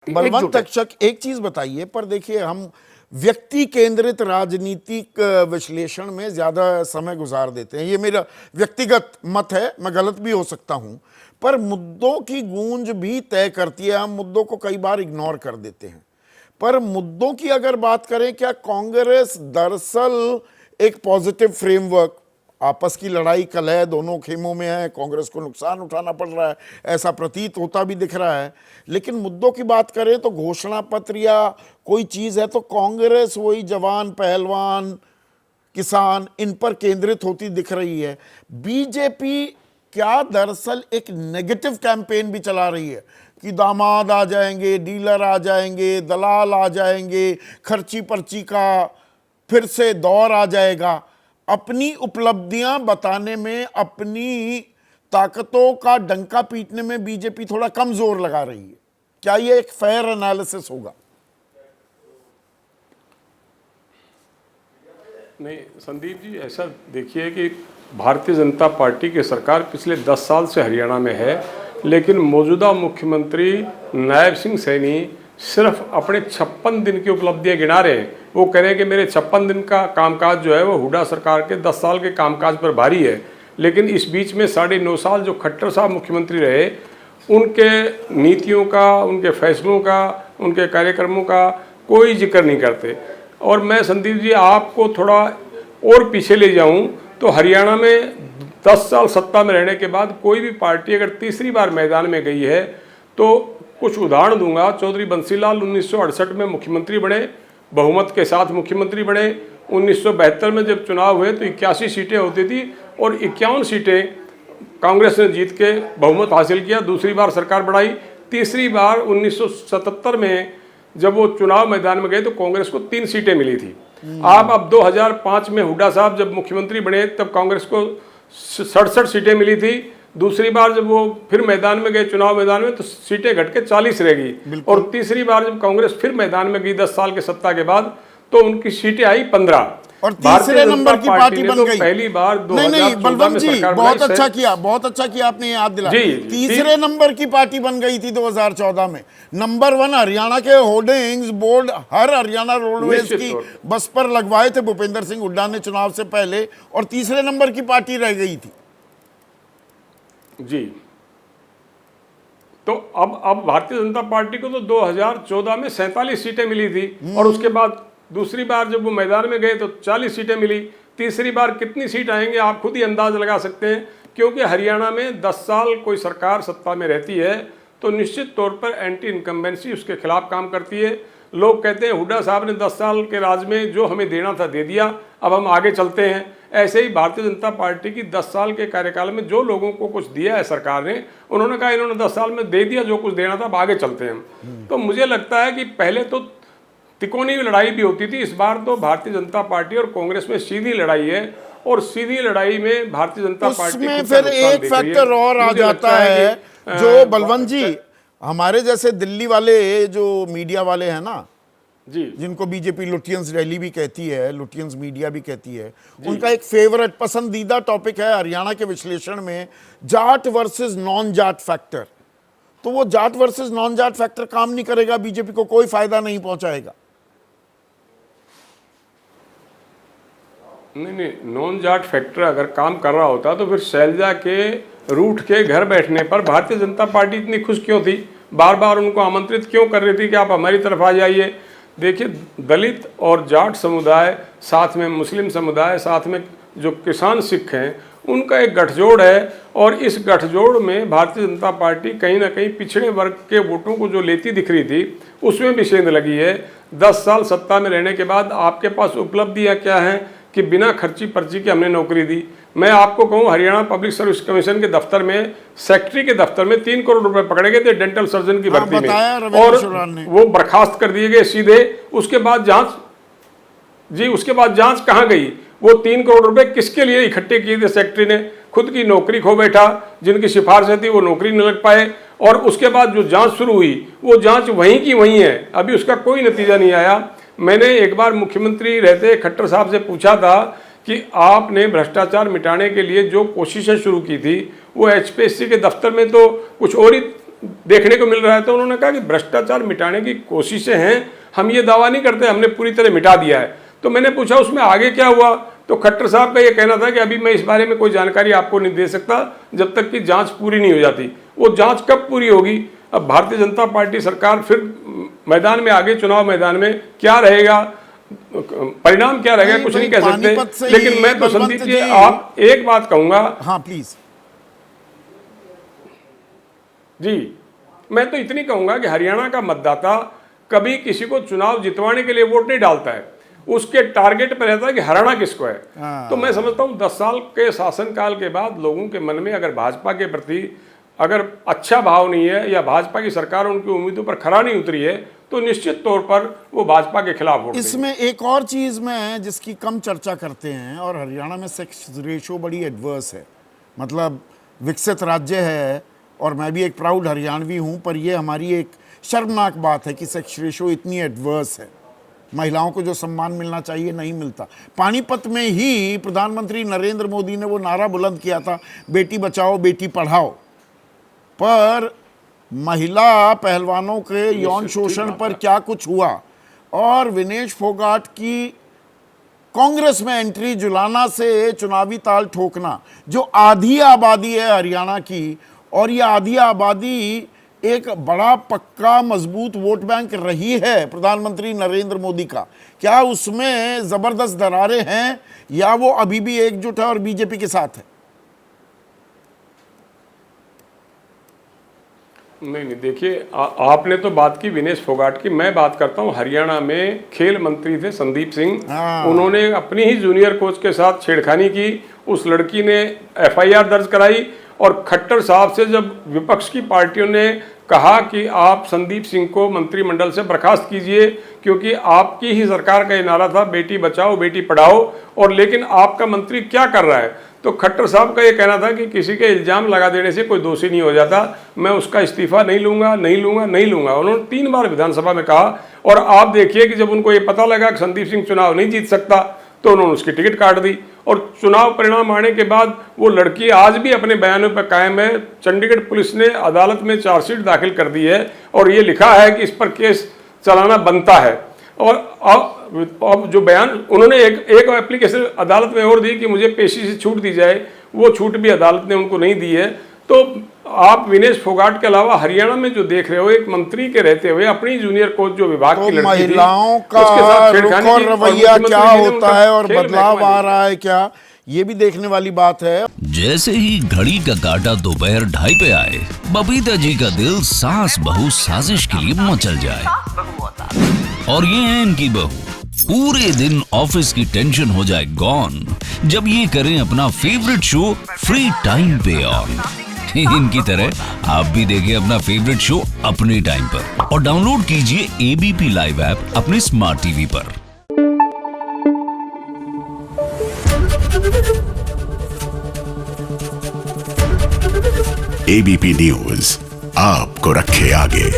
बलवंत तक्षक, एक चीज बताइए, पर देखिए हम व्यक्ति केंद्रित राजनीतिक विश्लेषण में ज्यादा समय गुजार देते हैं, ये मेरा व्यक्तिगत मत है, मैं गलत भी हो सकता हूं, पर मुद्दों की गूंज भी तय करती है। हम मुद्दों को कई बार इग्नोर कर देते हैं, पर मुद्दों की अगर बात करें, क्या कांग्रेस दरअसल एक पॉजिटिव फ्रेमवर्क, आपस की लड़ाई कलह दोनों खेमों में है, कांग्रेस को नुकसान उठाना पड़ रहा है, ऐसा प्रतीत होता भी दिख रहा है, लेकिन मुद्दों की बात करें तो घोषणा पत्र या कोई चीज है तो कांग्रेस वही जवान पहलवान किसान इन पर केंद्रित होती दिख रही है। बीजेपी क्या दरअसल एक नेगेटिव कैंपेन भी चला रही है कि दामाद आ जाएंगे, डीलर आ जाएंगे, दलाल आ जाएंगे, खर्ची पर्ची का फिर से दौर आ जाएगा। अपनी उपलब्धियां बताने में, अपनी ताकतों का डंका पीटने में बीजेपी थोड़ा कम जोर लगा रही है। क्या ये एक फेयर एनालिसिस होगा? नहीं संदीप जी, ऐसा देखिए कि भारतीय जनता पार्टी की सरकार पिछले 10 साल से हरियाणा में है, लेकिन मौजूदा मुख्यमंत्री नायब सिंह सैनी सिर्फ अपने 56 दिन की उपलब्धियां गिना रहे हैं। वो कह रहे हैं कि मेरे 56 दिन का कामकाज जो है वो हुड्डा सरकार के 10 साल के कामकाज पर भारी है, लेकिन इस बीच में 9.5 साल जो खट्टर साहब मुख्यमंत्री रहे, उनके नीतियों का, उनके फैसलों का, उनके कार्यक्रमों का कोई जिक्र नहीं करते। और मैं संदीप जी आपको थोड़ा और पीछे ले जाऊं तो हरियाणा में 10 साल सत्ता में रहने के बाद कोई भी पार्टी अगर तीसरी बार मैदान में गई है तो कुछ उदाहरण दूंगा। चौधरी बंसीलाल 1968 में मुख्यमंत्री बने, बहुमत के साथ मुख्यमंत्री बने। 1972 में जब चुनाव हुए तो 81 सीटें होती थी और 51 सीटें कांग्रेस ने जीत के बहुमत हासिल किया, दूसरी बार सरकार बढ़ाई। तीसरी बार 1977 में जब वो चुनाव मैदान में गए तो कांग्रेस को 3 सीटें मिली थी। आप अब 2005 में हुड्डा साहब जब मुख्यमंत्री बने तब कांग्रेस को 67 सीटें मिली थी। दूसरी बार जब वो फिर मैदान में गए चुनाव मैदान में तो सीटें घट के 40 रह गई, और तीसरी बार जब कांग्रेस फिर मैदान में गई 10 साल के सत्ता के बाद तो उनकी सीटें आई 15 और तीसरे नंबर की पार्टी बन गई पहली बार। नहीं बलवंत जी, बहुत अच्छा किया, बहुत अच्छा किया आपने याद दिलाया। तीसरे नंबर की पार्टी बन गई थी 2014 में। नंबर 1 हरियाणा के होर्डिंग्स बोर्ड हर हरियाणा रोडवेज की बस पर लगवाए थे भूपेंद्र सिंह हुड्डा ने चुनाव से पहले, और तीसरे नंबर की पार्टी रह गई थी जी। तो अब भारतीय जनता पार्टी को तो 2014 में 47 सीटें मिली थी, और उसके बाद दूसरी बार जब वो मैदान में गए तो 40 सीटें मिली। तीसरी बार कितनी सीट आएंगे आप खुद ही अंदाज लगा सकते हैं, क्योंकि हरियाणा में 10 साल कोई सरकार सत्ता में रहती है तो निश्चित तौर पर एंटी इनकम्बेंसी उसके खिलाफ काम करती है। लोग कहते हैं हुड्डा साहब ने 10 साल के राज में जो हमें देना था दे दिया, अब हम आगे चलते हैं। ऐसे ही भारतीय जनता पार्टी की 10 साल के कार्यकाल में जो लोगों को कुछ दिया है सरकार ने, उन्होंने कहा इन्होंने 10 साल में दे दिया जो कुछ देना था, अब आगे चलते हैं हम। तो मुझे लगता है कि पहले तो तिकोनी लड़ाई भी होती थी, इस बार तो भारतीय जनता पार्टी और कांग्रेस में सीधी लड़ाई है, और सीधी लड़ाई में भारतीय जनता पार्टी में फिर एक फैक्टर और आ जाता है जो बलवंत जी, हमारे जैसे दिल्ली वाले जो मीडिया वाले हैं ना जी, जिनको बीजेपी लुटियंस रैली भी कहती है, लुटियंस मीडिया भी कहती है, उनका एक फेवरेट पसंदीदा टॉपिक है हरियाणा के विश्लेषण में Jat versus non Jat factor. तो वो Jat versus non Jat factor काम नहीं करेगा, बीजेपी को कोई फायदा नहीं पहुंचाएगा। नहीं, नॉन जाट फैक्टर अगर काम कर रहा होता तो फिर शैलजा के रूठ के घर बैठने पर भारतीय जनता पार्टी इतनी खुश क्यों थी, बार बार उनको आमंत्रित क्यों कर रही थी कि आप हमारी तरफ आ जाइए। देखिए, दलित और जाट समुदाय, साथ में मुस्लिम समुदाय, साथ में जो किसान सिख हैं, उनका एक गठजोड़ है, और इस गठजोड़ में भारतीय जनता पार्टी कहीं ना कहीं पिछड़े वर्ग के वोटों को जो लेती दिख रही थी उसमें भी सेंध लगी है। 10 साल सत्ता में रहने के बाद आपके पास उपलब्धियाँ क्या हैं कि बिना खर्ची पर्ची के हमने नौकरी दी। मैं आपको कहूँ, हरियाणा पब्लिक सर्विस कमीशन के दफ्तर में, सेक्रेटरी के दफ्तर में 3 करोड़ रुपए पकड़े गए थे डेंटल सर्जन की भर्ती में, और वो बर्खास्त कर दिए गए सीधे। उसके बाद जांच कहाँ गई? वो 3 करोड़ रुपए किसके लिए इकट्ठे किए थे सेक्रेटरी ने? खुद की नौकरी खो बैठा, जिनकी सिफारिशें थी वो नौकरी न लग पाए, और उसके बाद जो जांच शुरू हुई वो जांच वहीं की वहीं है, अभी उसका कोई नतीजा नहीं आया। मैंने एक बार मुख्यमंत्री रहते खट्टर साहब से पूछा था कि आपने भ्रष्टाचार मिटाने के लिए जो कोशिशें शुरू की थी वो एचपीएससी के दफ्तर में तो कुछ और ही देखने को मिल रहा है। तो उन्होंने कहा कि भ्रष्टाचार मिटाने की कोशिशें हैं, हम ये दावा नहीं करते हमने पूरी तरह मिटा दिया है। तो मैंने पूछा उसमें आगे क्या हुआ, तो खट्टर साहब का ये कहना था कि अभी मैं इस बारे में कोई जानकारी आपको नहीं दे सकता जब तक कि जांच पूरी नहीं हो जाती। वो जांच कब पूरी होगी? अब भारतीय जनता पार्टी सरकार फिर मैदान में आगे, चुनाव मैदान में क्या रहेगा, परिणाम क्या रहेगा, कुछ नहीं कह सकते। लेकिन मैं तो संदीप जी आप एक बात कहूंगा। हाँ प्लीज जी, मैं तो इतनी कहूंगा कि हरियाणा का मतदाता कभी किसी को चुनाव जितवाने के लिए वोट नहीं डालता है, उसके टारगेट पर रहता है कि हरियाणा किसको है। तो मैं समझता हूं 10 साल के शासनकाल के बाद लोगों के मन में अगर भाजपा के प्रति अगर अच्छा भाव नहीं है या भाजपा की सरकार उनकी उम्मीदों पर खरा नहीं उतरी है, तो निश्चित तौर पर वो भाजपा के खिलाफ वोट देंगे। इसमें एक और चीज में जिसकी कम चर्चा करते हैं, और हरियाणा में सेक्स रेशो बड़ी एडवर्स है, मतलब विकसित राज्य है और मैं भी एक प्राउड हरियाणवी हूं, पर यह हमारी एक शर्मनाक बात है कि सेक्स रेशो इतनी एडवर्स है। महिलाओं को जो सम्मान मिलना चाहिए नहीं मिलता। पानीपत में ही प्रधानमंत्री नरेंद्र मोदी ने वो नारा बुलंद किया था, बेटी बचाओ बेटी पढ़ाओ, पर महिला पहलवानों के यौन शोषण पर क्या कुछ हुआ। और विनेश फोगाट की कांग्रेस में एंट्री, जुलाना से चुनावी ताल ठोकना, जो आधी आबादी है हरियाणा की, और ये आधी आबादी एक बड़ा पक्का मजबूत वोट बैंक रही है प्रधानमंत्री नरेंद्र मोदी का, क्या उसमें जबरदस्त दरारें हैं या वो अभी भी एकजुट है और बीजेपी के साथ है? नहीं, देखिए आपने तो बात की विनेश फोगाट की, मैं बात करता हूं हरियाणा में खेल मंत्री थे संदीप सिंह। उन्होंने अपनी ही जूनियर कोच के साथ छेड़खानी की, उस लड़की ने FIR दर्ज कराई, और खट्टर साहब से जब विपक्ष की पार्टियों ने कहा कि आप संदीप सिंह को मंत्रिमंडल से बर्खास्त कीजिए क्योंकि आपकी ही सरकार का ये नारा था बेटी बचाओ बेटी पढ़ाओ, और लेकिन आपका मंत्री क्या कर रहा है, तो खट्टर साहब का ये कहना था कि किसी के इल्जाम लगा देने से कोई दोषी नहीं हो जाता, मैं उसका इस्तीफा नहीं लूंगा नहीं लूंगा नहीं लूंगा। उन्होंने 3 बार विधानसभा में कहा, और आप देखिए कि जब उनको ये पता लगा कि संदीप सिंह चुनाव नहीं जीत सकता तो उन्होंने उसकी टिकट काट दी, और चुनाव परिणाम आने के बाद वो लड़की आज भी अपने बयानों पर कायम है। चंडीगढ़ पुलिस ने अदालत में चार्जशीट दाखिल कर दी है और ये लिखा है कि इस पर केस चलाना बनता है। और अब जो बयान उन्होंने एक एप्लीकेशन अदालत में और दी कि मुझे पेशी से छूट दी जाए, वो छूट भी अदालत ने उनको नहीं दी है। तो आप विनेश फोगाट के अलावा हरियाणा में जो देख रहे हो, एक मंत्री के रहते हुए अपनी जूनियर कोच जो विभाग की लड़की थी, महिलाओं का रुख और रवैया क्या होता है और बदलाव आ रहा है क्या, ये भी देखने वाली बात है। जैसे ही घड़ी का काटा दोपहर 2:30 पे आए, बबीता जी का दिल सास बहू साजिश के लिए मचल जाए। और ये है इनकी बहू, पूरे दिन ऑफिस की टेंशन हो जाए गॉन जब ये करें अपना फेवरेट शो फ्री टाइम पे ऑन। इनकी तरह आप भी देखिए अपना फेवरेट शो अपने टाइम पर, और डाउनलोड कीजिए ABP लाइव ऐप अपने स्मार्ट टीवी पर। ABP न्यूज आपको रखे आगे।